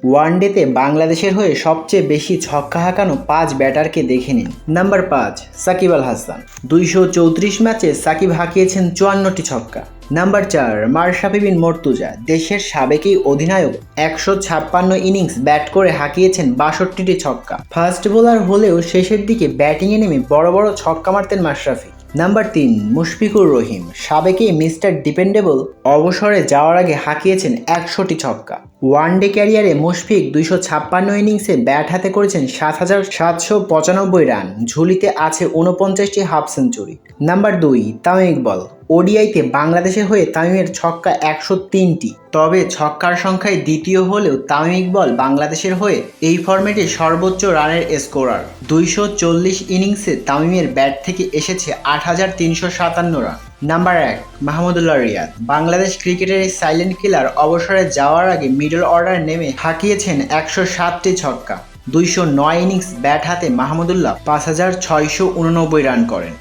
ওয়ানডেতে বাংলাদেশের হয়ে সবচেয়ে বেশি ছক্কা হাঁকানো 5 ব্যাটারকে দেখে নিন। নাম্বার 5, সাকিব আল হাসান। 234 ম্যাচে সাকিব হাঁকিয়েছেন 54টি ছক্কা। নাম্বার 4, মাশরাফি বিন মর্তুজা। দেশের সাবেক এই অধিনায়ক 156 ইনিংস ব্যাট করে হাঁকিয়েছেন 62টি ছক্কা। ফাস্ট বোলার হলেও শেষের দিকে ব্যাটিংয়ে নেমে বড় বড় ছক্কা মারতেন মাশরাফি। নাম্বার 3, মুশফিকুর রহিম। সাবেক এই মিস্টার ডিপেন্ডেবল অবসরে যাওয়ার আগে হাঁকিয়েছেন 100টি ছক্কা। ওয়ানডে ক্যারিয়ারে মুশফিক 256 ইনিংসে ব্যাট হাতে করেছেন 7,795 রান। ঝুলিতে আছে 49টি half century. Number 2, Tamim Iqbal. ওডিআইতে বাংলাদেশের হয়ে তামিমের ছক্কা 103টি। তবে ছক্কার সংখ্যায় দ্বিতীয় হলেও তামিম ইকবাল বাংলাদেশের হয়ে এই ফরম্যাটে সর্বোচ্চ রানের স্কোরার। 240 ইনিংসে তামিমের ব্যাট থেকে এসেছে 8,357 রান। নাম্বার 1, মাহমুদুল্লাহ রিয়াদ। বাংলাদেশ ক্রিকেটের এই সাইলেন্ট কিলার অবসরে যাওয়ার আগে মিডল অর্ডার নেমে হাঁকিয়েছেন 107টি ছক্কা। 209 ইনিংস ব্যাট হাতে মাহমুদুল্লাহ 5,689 রান করেন।